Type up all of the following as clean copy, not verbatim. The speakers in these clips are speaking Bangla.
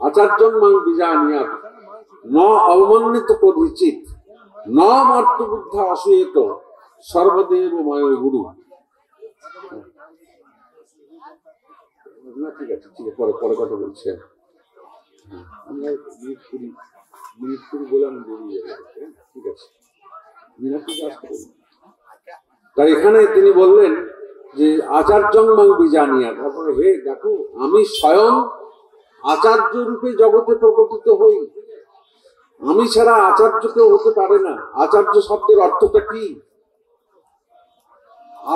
আচার্যং মাং বিজানীয়াৎ ন অবমানিত প্রধিচিত ন মর্তবুদ্ধ অসূয়েত সর্বদেব ময় গুরু। না ঠিক আছে, ঠিক আছে, পরে পরে কথা বলছি। আমরা মিনিট কুড়ি বলে আমি বেরিয়ে যাবো। ঠিক আছে, তাই এখানে তিনি বললেন যে আচার্যং মাং বিজানীয়াৎ, তারপরে হে দেখো আমি স্বয়ং আচার্য রূপে জগতে প্রকটিত হই, আমি ছাড়া আচার্য কেউ হতে পারে না। আচার্য শব্দের অর্থটা কি?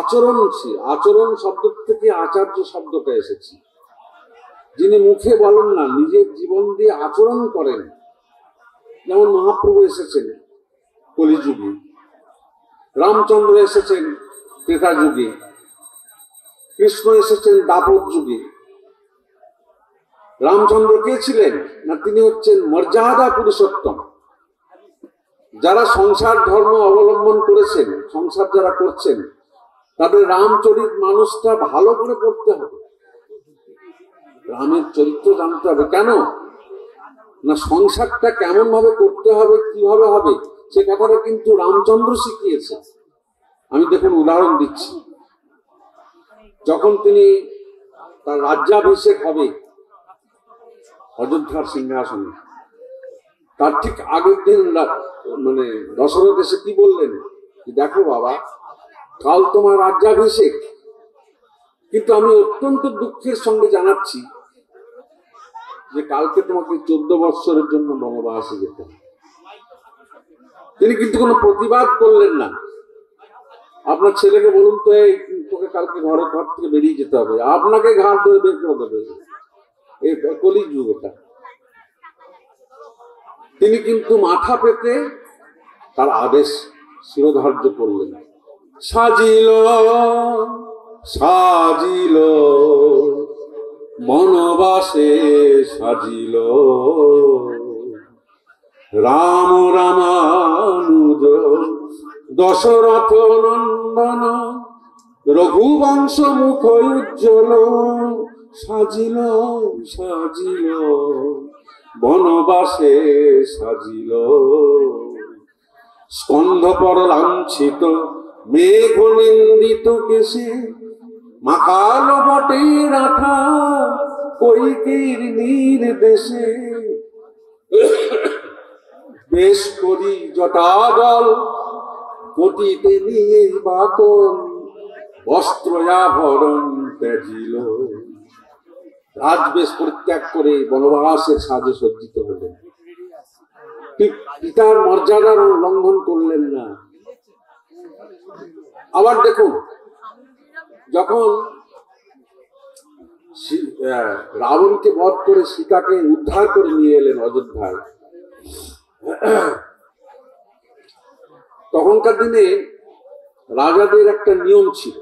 আচরণশীল। আচরণ শব্দ থেকে আচার্য শব্দটা এসেছে। যিনি মুখে বলেন না, নিজের জীবন দিয়ে আচরণ করেন। যেমন মহাপ্রভু এসেছেন কলিযুগে, রামচন্দ্র এসেছেন ত্রেতা যুগে, কৃষ্ণ এসেছেন দ্বাপর যুগে। রামচন্দ্র কে ছিলেন না, তিনি হচ্ছেন মর্যাদা পুরুষোত্তম। যারা সংসার ধর্ম অবলম্বন করেছেন, সংসার যারা করছেন, তাদের রামচরিত মানুষটা ভালো করে পড়তে হবে, রামের চরিত্র জানতে হবে। কেন না, সংসারটা কেমন ভাবে করতে হবে, কিভাবে হবে, সে কথাটা কিন্তু রামচন্দ্র শিখিয়েছে। আমি দেখুন উদাহরণ দিচ্ছি। যখন তিনি তার রাজ্যাভিষেক হবে অযোধ্যার সিংহাসনে, তার ঠিক আগের দিন মানে দশরথ এসে কি বললেন, দেখো বাবা কাল তোমার রাজ্যাভিষেক, কিন্তু আমি অত্যন্ত দুঃখের সঙ্গে জানাচ্ছি যে কালকে তোমাকে 14 বৎসরের জন্য বনবাসে যেতে হবে। তিনি কিন্তু কোনো প্রতিবাদ করলেন না। আপনার ছেলেকে বলুন তো, এই তোকে কালকে ঘর থেকে বেরিয়ে যেতে হবে, আপনাকে ঘাট ধরে বের করে দেবে, এই কলিযুগ এটা। তিনি কিন্তু মাথা পেতে তার আদেশ শিরোধার্য করলেন। সাজিল সাজিল বনবাসে সাজিল রাম রামানুজ দশরথ নন্দন রঘুবংশ মুখ উজ্জ্বল সাজিল সাজিল বনবাসে সাজিল স্কন্ধপর লাঞ্ছিত মেঘ নিন্দিত কেশে মাখালো বটে রাঠা কৈকেয়ীর নির্দেশে বেশ করি জটাদল কোটিতে নিয়ে বাকন বস্ত্রাভরণ ত্যাজিল। রাজবেশ পরিত্যাগ করে বনবাসের সাজে সজ্জিত হলেন। পিতার মর্যাদার লঙ্ঘন করলেন না। আবার দেখুন, যখন রাবণকে বধ করে সীতাকে উদ্ধার করে নিয়ে এলেন অযোধ্যায়, তখনকার দিনে রাজাদের একটা নিয়ম ছিল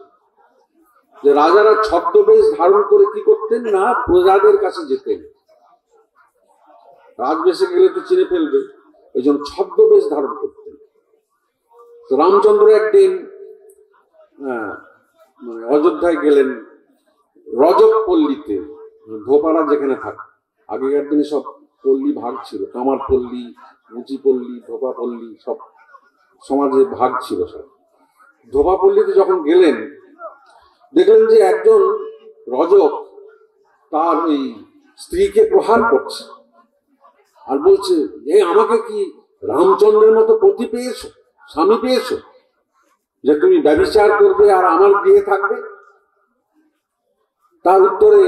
যে রাজারা ছদ্মবেশ ধারণ করে কি করতেন না, প্রজাদের কাছে যেতেন। রাজবেশে গেলে তো চিনে ফেলবে, ওই জন্য ছদ্মবেশ ধারণ করতেন। তো রামচন্দ্র একদিন অযোধ্যায় গেলেন, রজক পল্লীতে, ধোপারা যেখানে থাকে। আগেকার দিনে সব পল্লী ভাগ ছিল, কামার পল্লী, মুচি পল্লী, ধোপা পল্লী, সব সমাজে ভাগ ছিল সব। ধোপা পল্লীতে যখন গেলেন, দেখলেন যে একজন রজক তার ওই স্ত্রীকে প্রহার করছে আর বলছে, আমাকে কি রামচন্দ্রের মতো পতি পেয়েছো, স্বামী পেয়েছো, যে তুমি ব্যভিচার করবে আর আমার গৃহে থাকবে? তার উত্তরে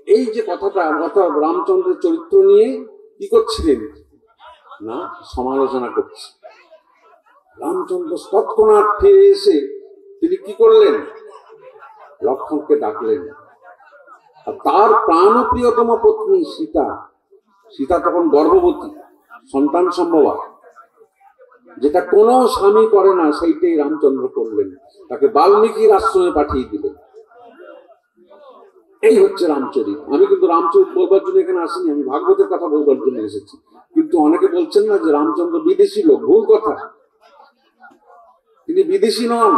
এই যে কথাটা, অর্থাৎ রামচন্দ্রের চরিত্র নিয়ে কি করছিলেন না, সমালোচনা করছে। রামচন্দ্র তৎক্ষণাৎ ফিরে এসে তিনি কি করলেন, লক্ষ্মণকে ডাকলেন। আর তার প্রাণপ্রিয়তম পত্নী সীতা, সীতা তখন গর্ভবতী, সন্তান সম্ভবা, যেটা কোনো স্বামী করে না, সেইটাই রামচন্দ্র করলেন। তাকে বাল্মীকির আশ্রমে পাঠিয়ে দিলেন। এই হচ্ছে রামচরিত। আমি কিন্তু রামচরিত বলবার জন্য এখানে আসিনি, আমি ভাগবতের কথা বলবার জন্য এসেছি। কিন্তু অনেকে বলছেন না যে রামচন্দ্র বিদেশি লোক, ভুল কথা। তিনি বিদেশি নন,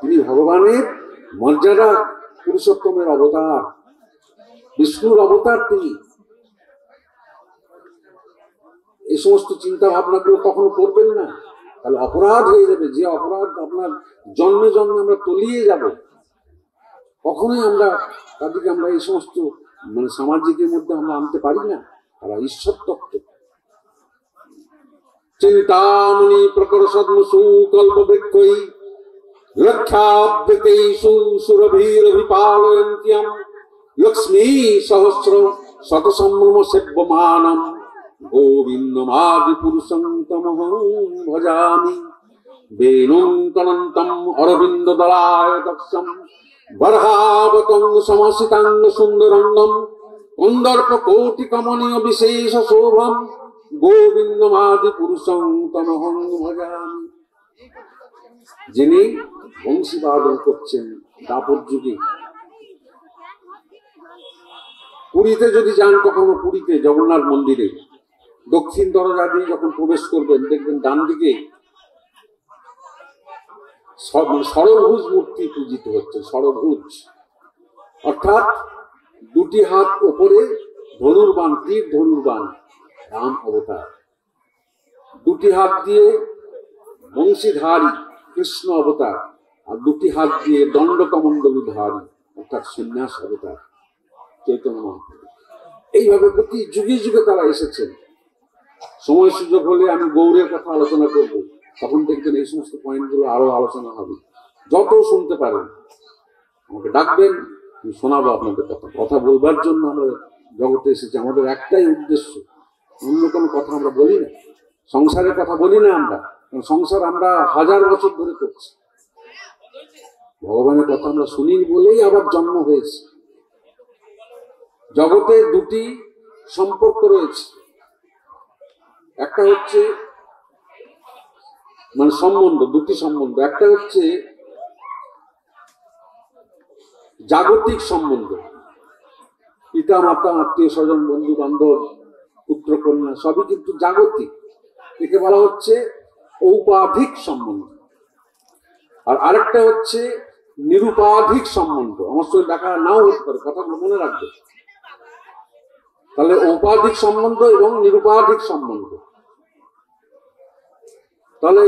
তিনি ভগবানের মর্যাদা পুরুষোত্তমের অবতার, বিষ্ণুর অবতার তিনি। এই সমস্ত চিন্তা ভাবনাগুলো কখনো করবেন না, তাহলে অপরাধ হয়ে যাবে। যে অপরাধ আপনার জন্মে জন্মে আমরা তলিয়ে যাব, কখনোই আমরা তাদেরকে আমরা এই সমস্ত মানে সামাজিকের মধ্যে আমরা আনতে পারি না। তারা ঈশ্বর তত্ত্ব। চিন্তামণি প্রকর সদ্মসু কল্প বৃক্ষই লক্ষাবৃতেষু সুরভিরভিপালয়ন্ত্যম লক্ষ্মী সহস্র শতসম্ভ্রম সেব্যমানম গোবিন্দমাদি পুরুষং তমহং ভজামি বেনুং তনন্তম অরবিন্দ দলায় দক্ষম বর্হাবতং সমসিতাঙ্গ সুন্দরঙ্গম কন্দর্প কোটি কমনীয় বিশেষ শোভম গোবিন্দমাদি পুরুষং তমহং ভজামি। যিনি বংশী বাদন করছেন দাপর যুগে। পুরীতে যদি যান কখনো, পুরীতে জগন্নাথ মন্দিরে দক্ষিণ দরজা দিয়ে যখন প্রবেশ করবেন, দেখবেন ডান দিকে ষড়ভুজ মূর্তি পূজিত হচ্ছে। ষড়ভুজ অর্থাৎ দুটি হাত ওপরে ধনুর্বাণ, তীর ধনুর্বাণ, রাম অবতার। দুটি হাত দিয়ে বংশীধারী কৃষ্ণ অবতার, আর দুটি হাত দিয়ে দণ্ডকমণ্ডলী ধারী অর্থাৎ সন্ন্যাস অবতার চৈতন্য মহাপ্রভু। এইভাবে প্রতি যুগে যুগে তারা এসেছেন। সময় সুযোগ হলে আমি গৌড়ের কথা আলোচনা করব, তখন দেখবেন এই সমস্ত পয়েন্টগুলো আরো আলোচনা হবে। যত শুনতে পারেন আমাকে ডাকবেন, আমি শোনাবো আপনাদের কথা। কথা বলবার জন্য আমরা জগতে এসেছি, আমাদের একটাই উদ্দেশ্য, অন্য কোনো কথা আমরা বলি না। সংসারের কথা বলি না আমরা, কারণ সংসার আমরা 1000 বছর ধরে করছি। ভগবানের কথা আমরা শুনি বলেই আবার জন্ম হয়েছে। জগতে দুটি সম্পর্ক রয়েছে, একটা হচ্ছে মানে সম্বন্ধ, দুটি সম্বন্ধ। একটা হচ্ছে জাগতিক সম্বন্ধ, পিতা মাতা আত্মীয় স্বজন বন্ধু বান্ধব পুত্র কন্যা সবই কিন্তু জাগতিক, একে বলা হচ্ছে ঔপাধিক সম্বন্ধ। আর আরেকটা হচ্ছে নিরুপাধিক সম্বন্ধ। আমার সঙ্গে দেখা নাও হতে পারে, কথাগুলো মনে রাখবে। তাহলে ঔপাধিক সম্বন্ধ এবং নিরুপাধিক সম্বন্ধ। তাহলে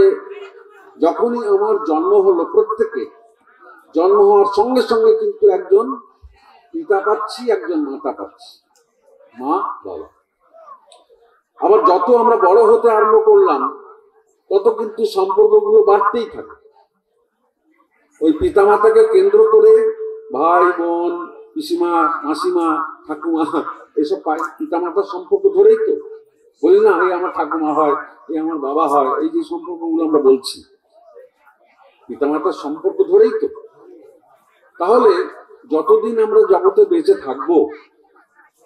যখনই আমার জন্ম হলো, প্রত্যেকে জন্ম হওয়ার সঙ্গে সঙ্গে কিন্তু একজন পিতা পাচ্ছি, একজন মাতা পাচ্ছি, মা বাবা। আবার যত আমরা বড় হতে আরম্ভ করলাম, তত কিন্তু সম্পর্কগুলো বাড়তেই থাকে। ওই পিতা মাতাকে কেন্দ্র করে ভাই বোন, পিসিমা, মাসিমা, ঠাকুমা, এসব পিতা মাতার সম্পর্ক ধরেই তো বলি না, এই আমার ঠাকুমা হয়, এই আমার বাবা হয়। এই যে সম্পর্কগুলো আমরা বলছি, পিতা মাতার সম্পর্ক ধরেই তো। তাহলে যতদিন আমরা জগতে বেঁচে থাকবো,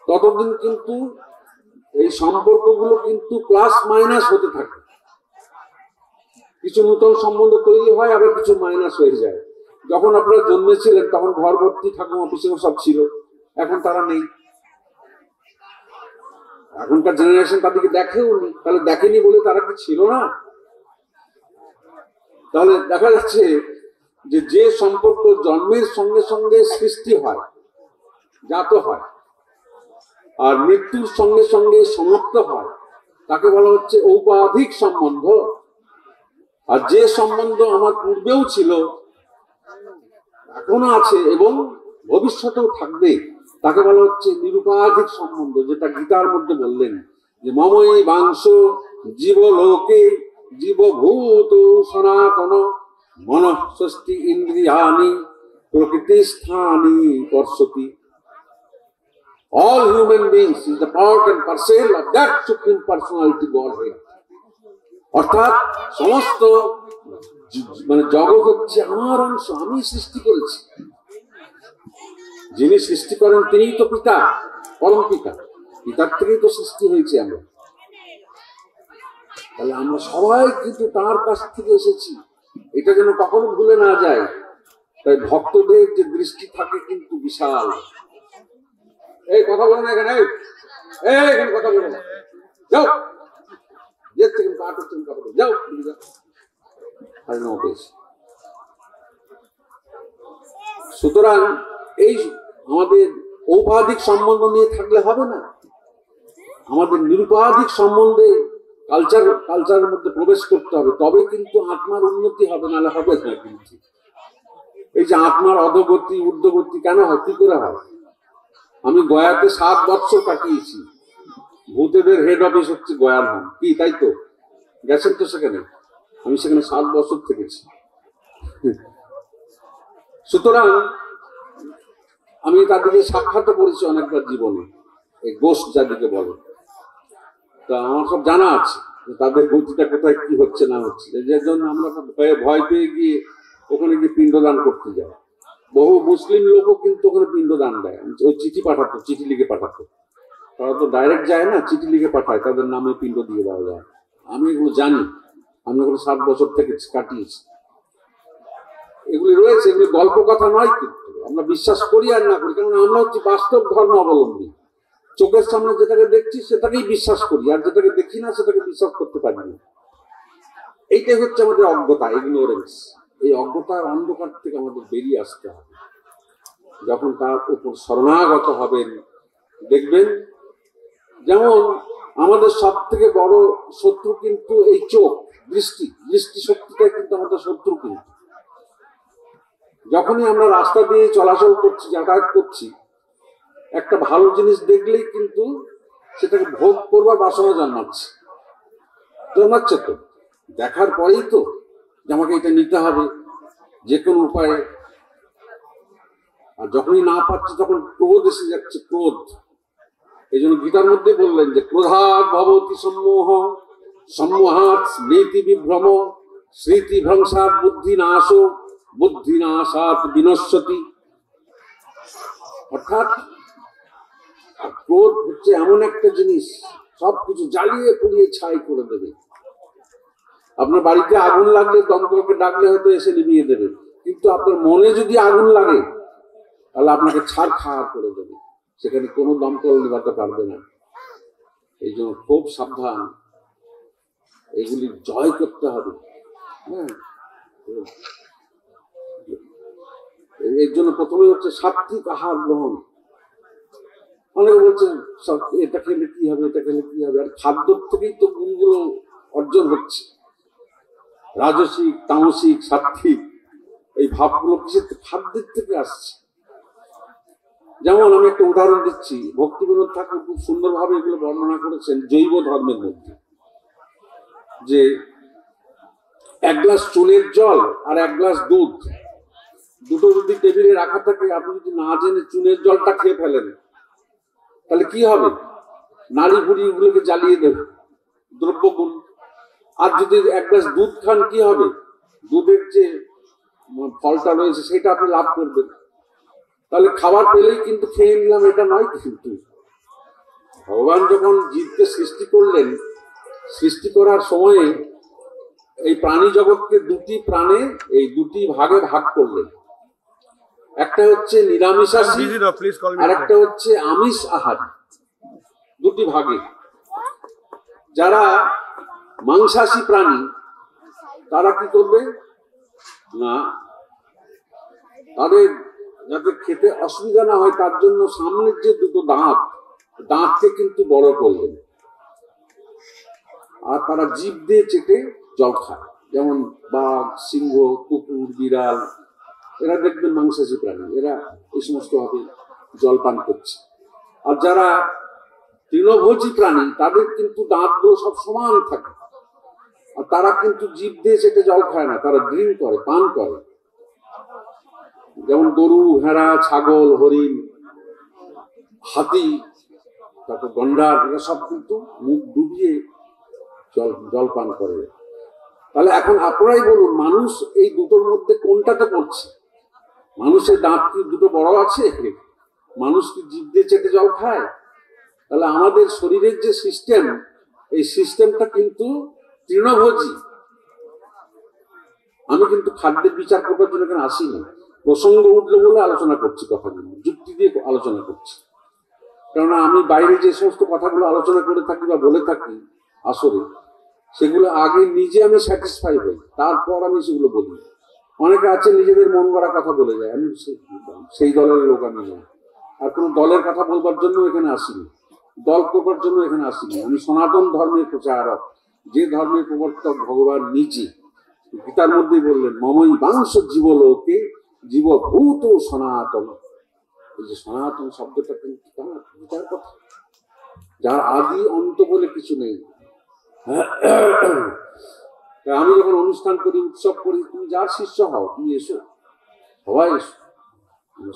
ততদিন কিন্তু এই সম্পর্কগুলো কিন্তু প্লাস মাইনাস হতে থাকে। কিছু নতুন সম্বন্ধ তৈরি হয়, আবার কিছু মাইনাস হয়ে যায়। যখন আপনারা জন্মেছিলেন তখন ঘর ভর্তি ঠাকুমা পিসিমা সব ছিল, এখন তারা নেই। এখনকার জেনারেশন তাদেরকে দেখেও নি। তাহলে দেখেনি বলে তারা কি ছিল না? তাহলে দেখা যাচ্ছে যে যে সম্পর্ক জন্মের সঙ্গে সঙ্গে সৃষ্টি হয়, জাত হয়, আর মৃত্যুর সঙ্গে সঙ্গে সমাপ্ত হয়, তাকে বলা হচ্ছে ঔপাধিক সম্বন্ধ। আর যে সম্বন্ধ আমার পূর্বেও ছিল, এখনো আছে এবং ভবিষ্যতেও থাকবে, তাকে বলা হচ্ছে নিরুপাধিক সম্বন্ধ। যেটা গীতার মধ্যে বললেন যে মমই বাংশ জীবলোকে জীবভূত সনাতন মনঃষষ্ঠী ইন্দ্রিয়ানি প্রকৃতি স্থানি পর্ষতি। All human beings is the part and parcel of that supreme personality Godhead. অর্থাৎ সমস্ত মানে জগৎ হচ্ছে আমার অংশ, আমি সৃষ্টি করেছি। যিনি সৃষ্টি করেন তিনিই তো পিতা, পরম পিতা। পিতার থেকেই তো সৃষ্টি হয়েছে আমরা। তাহলে আমরা সবাই কিন্তু তার কাছ থেকে এসেছি, এটা যেন কখনো ভুলে না যায়। তাই ভক্তদের যে দৃষ্টি থাকে কিন্তু বিশাল। এই কথা বলো না এখানে, এখানে কথা বলো না, যাও যাও। সুতরাং এই আমাদের ঔপাধিক সম্বন্ধ নিয়ে থাকলে হবে না, আমাদের নিরুপাধিক সম্বন্ধে কালচারের মধ্যে প্রবেশ করতে হবে, তবে কিন্তু আত্মার উন্নতি হবে, নাহলে হবে না। কিন্তু এই যে আত্মার অধোগতি ঊর্ধ্বগতি কেন হয়, কি করে হয়? আমি গয়াতে 7 বছর কাটিয়েছি, ভূতেদের হেড অফিস হচ্ছে গয়ার নাম, কি তাই তো? গেছেন তো সেখানে? আমি সেখানে 7 বছর থেকেছি। সুতরাং আমি তাদেরকে সাক্ষাৎ করেছি অনেকবার জীবনে, এই গোষ্ঠ যাদেরকে বলে। তা আমার সব জানা আছে তাদের গতিটা কোথায় কি হচ্ছে না হচ্ছে, যে জন্য আমরা ভয় পেয়ে গিয়ে ওখানে গিয়ে পিণ্ডদান করতে যাই। বহু মুসলিম লোকও কিন্তু ওখানে পিণ্ডদান দেয়। ওই চিঠি পাঠাতো, চিঠি লিখে পাঠাতো। তারা তো ডাইরেক্ট যায় না, চিঠি লিখে পাঠায়, তাদের নামে পিণ্ড দিয়ে দেওয়া যায়। আমি এগুলো জানি, আমি ওখানে 7 বছর থেকে কাটিয়েছি। এগুলি রয়েছে, এগুলি গল্প কথা নয়, কিন্তু আমরা বিশ্বাস করি আর না করি, কারণ আমরা হচ্ছে বাস্তব ধর্ম অবলম্বী। চোখের সামনে যেটাকে দেখছি সেটাকেই বিশ্বাস করি, আর যেটাকে দেখি না সেটাকে বিশ্বাস করতে পারি না। এইটাই হচ্ছে আমাদের অজ্ঞতা, ইগনোরেন্স। এই অজ্ঞতার অন্ধকার থেকে আমাদের বেরিয়ে আসতে হবে। যখন তার উপর শরণাগত হবেন, দেখবেন যেমন আমাদের সব থেকে বড় শত্রু কিন্তু এই চোখ, দৃষ্টি শক্তিটা কিন্তু আমাদের শত্রু। কিন্তু যখনই আমরা রাস্তা দিয়ে চলাচল করছি, যাতায়াত করছি, একটা ভালো জিনিস দেখলেই কিন্তু সেটাকে ভোগ করবার বাসনা জন্মাচ্ছে তো, দেখার পরেই তো যে আমাকে এটা নিতে হবে যে কোনো উপায়ে। আর যখনই না পাচ্ছে তখন ক্রোধ এসে যাচ্ছে, ক্রোধ। এই জন্য গীতার মধ্যে বললেন যে ক্রোধাৎ ভবতি সম্মোহ, সম্মোহাৎ স্মৃতি বিভ্রম, স্মৃতি ভ্রংসাৎ বুদ্ধি নাশ, বুদ্ধি নাশাৎ বিনশ্যতি। অর্থাৎ ক্রোধ হচ্ছে এমন একটা জিনিস, সবকিছু জ্বালিয়ে পুড়িয়ে ছাই করে দেবে। আপনার বাড়িতে আগুন লাগলে দমকলকে ডাকলে হয়তো এসে নিভিয়ে দেবে, কিন্তু আপনার মনে যদি আগুন লাগে তাহলে আপনাকে ছাড়খাড় করে দেবে, সেখানে কোনো দমকল নিভাতে পারবে না। এই জন্য খুব সাবধান, এগুলি জয় করতে হবে। হ্যাঁ, এর জন্য প্রথমে হচ্ছে সাত্বিক আহার গ্রহণ। অনেকে বলছেন এটা খেলে কি হবে, এটা খেলে কি হবে, আর খাদ্য থেকেই তো গুণগুলো অর্জন হচ্ছে। রাজসিক, তামসিক, সাত্বিক এই ভাবগুলো কিসের? খাদ্যের থেকে আসছে। যেমন আমি একটা উদাহরণ দিচ্ছি, ভক্তিবিনোদ ঠাকুর খুব সুন্দরভাবে এগুলো বর্ণনা করেছেন জৈব ধর্মের মধ্যে, যে 1 গ্লাস চুনের জল আর 1 গ্লাস দুধ, দুটো যদি টেবিলে রাখা থাকে, আপনি যদি না জেনে চুনের জলটা খেয়ে ফেলেন তাহলে কি হবে? নাড়ি ভুড়ি গুলোকে জ্বালিয়ে দেবে, দ্রব্যগুণ। আর যদি 1 গ্লাস দুধ খান, কি হবে? দুধের যে ফলটা রয়েছে সেটা আপনি লাভ করবেন। তাহলে খাবার পেলেই কিন্তু খেয়ে নিলাম এটা নয়। কিন্তু ভগবান যখন জীবকে সৃষ্টি করলেন, সৃষ্টি করার সময়ে এই প্রাণী জগৎকে 2টি প্রাণে, এই 2টি ভাগে ভাগ করলেন। একটা হচ্ছে নিরামিষাশী আর একটা হচ্ছে আমিষ আহারী, 2টি ভাগে। যারা মাংসাশী প্রাণী তারা কি করবে না, তাদের যাতে খেতে অসুবিধা না হয় তার জন্য সামনের যে 2টো দাঁতকে কিন্তু বড় করলেন, আর তারা জিভ দিয়ে চেটে জল খায়। যেমন বাঘ, সিংহ, কুকুর, বিড়াল, এরা দেখবেন মাংসাশী প্রাণী, এরা এই সমস্ত ভাবে জল পান করছে। আর যারা তৃণভোজী প্রাণী তাদের কিন্তু দাঁতগুলো সব সমান থাকে, আর তারা কিন্তু জিভ দিয়ে চেটে জল খায় না, তারা ড্রিঙ্ক করে, পান করে। যেমন গরু, ভেড়া, ছাগল, হরিণ, হাতি, তারপর গন্ডার, এরা সব কিন্তু মুখ ডুবিয়ে জল পান করে। তাহলে এখন আপনারাই বলুন, মানুষ এই 2টোর মধ্যে কোনটাতে পড়ছে? মানুষের দাঁত কি 2টো বড় আছে? মানুষ কি জিভ দিয়ে চেটে জল খায়? তাহলে আমাদের শরীরের যে সিস্টেম, এই সিস্টেমটা কিন্তু তৃণভোজী। আমি কিন্তু খাদ্যের বিচার করবার জন্য এখানে আসিনি, প্রসঙ্গ উঠলো বলে আলোচনা করছি, কথাগুলো যুক্তি দিয়ে আলোচনা করছি। কেননা আমি বাইরে যে সমস্ত কথাগুলো আলোচনা করে থাকি বা বলে থাকি আসলে, সেগুলো আগে নিজে আমি স্যাটিসফাই হই, তারপর আমি সেগুলো বলি। অনেকে আছে নিজেদের মন গড়া কথা বলে যায়, আমি সেই দলের লোক আমি নই। আর কোনো দলের কথা বলবার জন্য এখানে আসিনি, দল করবার জন্য এখানে আসিনি। আমি সনাতন ধর্মের প্রচারক, যে ধর্মের প্রবর্তক ভগবান নিজে গীতার মধ্যে বললেন মমই বাংশ জীবলোকে জীবভূত সনাতন। এই যে সনাতন শব্দটা কিন্তু তার গীতার কথা, যার আদি অন্ত বলে কিছু নেই। আমি যখন অনুষ্ঠান করি, উৎসব করি, তুমি যার শিষ্য হও, তুমি এসো, সবাই এসো,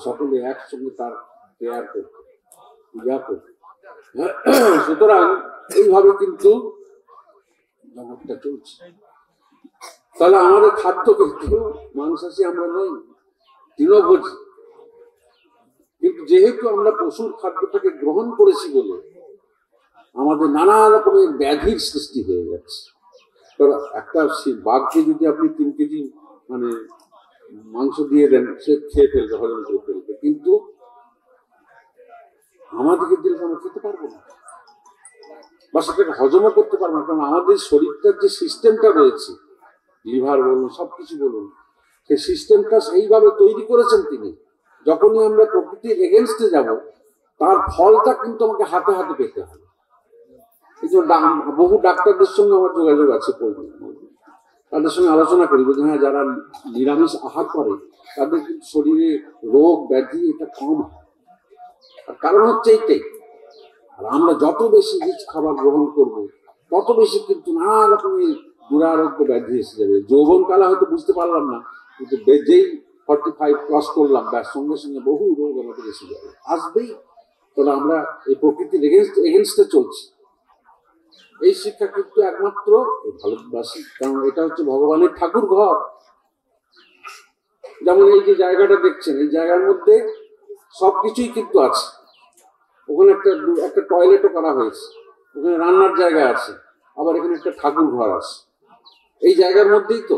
সকলে একসঙ্গে তার প্রেয়ার করবে, পূজা করবে। সুতরাং এইভাবে কিন্তু জগৎটা চলছে। তাহলে আমাদের খাদ্য কিন্তু মাংসাশী আমরা নই, তৃণভোজী। কিন্তু যেহেতু আমরা পশুর খাদ্যটাকে গ্রহণ করেছি বলে আমাদের নানা রকমের ব্যাধির সৃষ্টি হয়ে যাচ্ছে। একটা বাঘকে যদি আপনি 3 কেজি মানে মাংস দিয়ে দেন, সে খেয়ে ফেলবে, হজম করে ফেলবে, কিন্তু আমাদেরকে দিলে আমরা খেতে পারবো না বা সেটাকে হজমও করতে পারবো না। কারণ আমাদের শরীরটার যে সিস্টেমটা রয়েছে, লিভার বলুন, সবকিছু বলুন, সেই সিস্টেমটা সেইভাবে তৈরি করেছেন তিনি। যখনই আমরা প্রকৃতির এগেনস্টে যাব, তার ফলটা কিন্তু আমাকে হাতে হাতে পেতে হবে। এই জন্য বহু ডাক্তারদের সঙ্গে আমার যোগাযোগ আছে, তাদের সঙ্গে আলোচনা করি যে হ্যাঁ, যারা নিরামিষ আহার করে তাদের কিন্তু শরীরে রোগ ব্যাধি এটা কম হয়। আর কারণ হচ্ছে এইটাই। আর আমরা যত বেশি রিচ খাবার গ্রহণ করব, তত বেশি কিন্তু নানা রকমের দুরারোগ্য ব্যাধি এসে যাবে। যৌবনকালে হয়তো বুঝতে পারলাম না, কিন্তু যেই 45 ক্রস করলাম, তার সঙ্গে সঙ্গে বহু রোগ আমাদের এসে যাবে, আসবেই। কারণ আমরা এই প্রকৃতির এগেনস্টে চলছি। এই শিক্ষা কিন্তু একমাত্র ভারতবাসী, কারণ এটা হচ্ছে ভগবানের ঠাকুর ঘর। যেমন এই যে জায়গাটা দেখছেন, এই জায়গার মধ্যে সবকিছুই কিন্তু আছে। ওখানে একটা টয়লেটও করা হয়েছে, ওখানে রান্নার জায়গা আছে, আবার এখানে একটা ঠাকুর ঘর আছে, এই জায়গার মধ্যেই তো,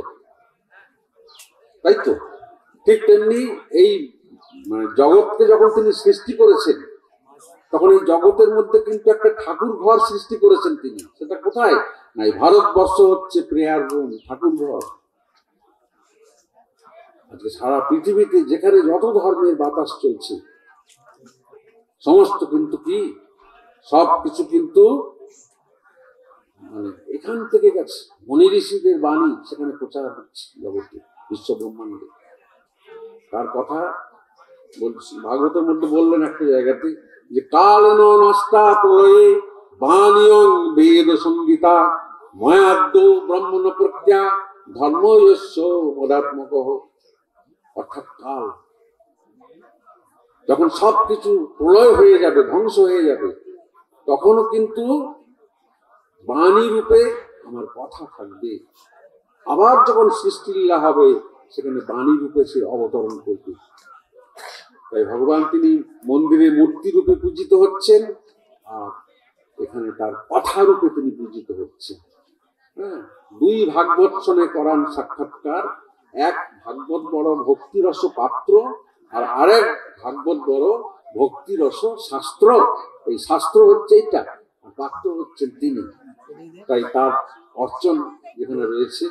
তাই তো? ঠিক তেমনি এই মানে জগৎকে যখন তিনি সৃষ্টি করেছেন, তখন এই জগতের মধ্যে কিন্তু একটা ঠাকুর ঘর সৃষ্টি করেছেন তিনি। সেটা কোথায়? না, এই ভারতবর্ষ হচ্ছে প্রেয়ার রুম, ঠাকুর ঘর। আজকে সারা পৃথিবীতে যেখানে যত ধর্মের বাতাস চলছে, সমস্ত কিন্তু কি, সবকিছু কিন্তু মানে এখান থেকে গেছে। মনি ঋষিদের বাণী সেখানে প্রচার হচ্ছে জগতে, বিশ্ব ব্রহ্মাণ্ডে। তার কথা বলছি, ভাগবতের মধ্যে বললেন একটা জায়গাতে যে কালেন নাস্তা প্রলয়ে বাণীয়ং বেদ সংগীতা ময়াদ্য ব্রহ্মণ প্রজ্ঞা ধর্ম যস্য মদাত্মকঃ। অর্থাৎ কাল, যখন সবকিছু প্রলয় হয়ে যাবে, ধ্বংস হয়ে যাবে, তখনও কিন্তু বাণী রূপে আমার কথা থাকবে। আবার যখন সৃষ্টিলীলা হবে, সেখানে বাণী রূপে সে অবতরণ করবে। তাই ভগবান তিনি মন্দিরে মূর্তি রূপে পূজিত হচ্ছেন, আর এখানে তার কথা রূপে তিনি পূজিত হচ্ছেন। হ্যাঁ, 2 ভাগবত শোনে করান সাক্ষাৎকার। এক ভাগবত বড় ভক্তিরস পাত্র, আর আরেক ভাগবত বড় ভক্তিরস শাস্ত্র। এই শাস্ত্র হচ্ছে এইটা, পাত্র হচ্ছেন তিনি। তাই তার অর্চন যেখানে রয়েছে,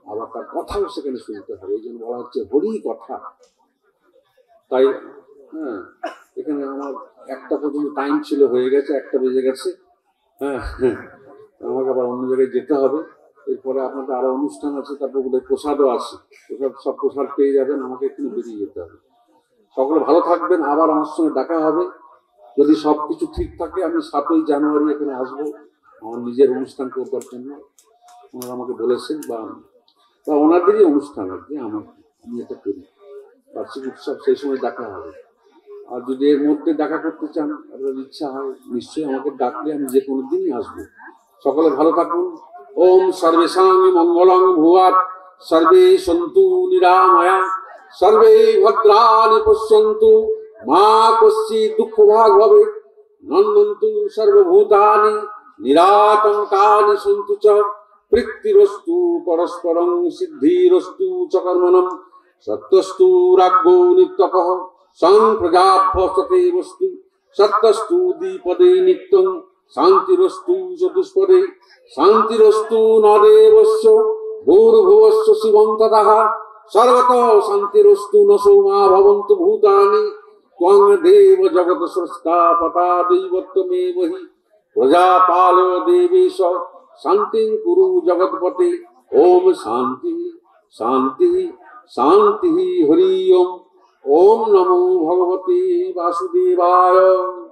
আবার তার কথাও সেখানে শুনতে হবে। এই জন্য বলা হচ্ছে হরি কথা। তাই হ্যাঁ, এখানে আমার 1টা পর্যন্ত টাইম ছিল, হয়ে গেছে, 1টা বেজে গেছে। হ্যাঁ, আমাকে আবার অন্য জায়গায় যেতে হবে। এরপরে আপনাদের আরো অনুষ্ঠান আছে, তারপর বোধহয় প্রসাদও আছে। সব প্রসাদ পেয়ে যাবেন, আমাকে একটু বেরিয়ে যেতে হবে। সকলে ভালো থাকবেন, আবার আমার সঙ্গে দেখা হবে। যদি সবকিছু ঠিক থাকে, আমি 7ই জানুয়ারি এখানে আসবো আমার নিজের অনুষ্ঠান করবার জন্য। ওনারা আমাকে বলেছেন, বা ওনাদেরই অনুষ্ঠান আর কি, আমি এটা করি, বার্ষিক উৎসব, সেই সময় দেখা হবে। আর যদি এর মধ্যে দেখা করতে চান, আপনার ইচ্ছা হয়, নিশ্চয়ই আমাকে ডাকলে আমি যে কোনো দিনই আসবো। সকলে ভালো থাকুন। ওম সর্বেষাং মঙ্গলং ভুয়াৎ, সর্বে সন্তু নিরাময়া, সর্বে ভদ্রাণি পশ্যন্তু, মা কশ্চিৎ দুঃখভাগ ভবেৎ, নন্দন্তু সর্বভূতানি, নিরাতঙ্কানি সন্তু চ, পৃথ্বীরস্তু পরস্পরং, সিদ্ধিরস্তু চ কর্মণম, সত্যস্তু রাজ্ঞো নিত্যকঃ, সংপ্রজাভ্যস্ততে বস্তু, সত্যস্তু দ্বিপদে নিত্যং, শান্তিরস্তু চতুষ্পদে, শান্তিরস্তু নদেবস্য, ভূর্ভুবস্য শিবং ততঃ, সর্বতঃ শান্তিরস্তু নশো মা ভবন্তু ভূতানি, ত্বং দেব জগৎ স্রষ্টা পতা দৈবত্বমেব হি, প্রজাপালয় দেবেশ শান্তিং কুরু জগৎপতে। ওম শান্তি শান্তি শান্তি হরি ওম। ওম নমো ভগবতে বাসুদেবায়।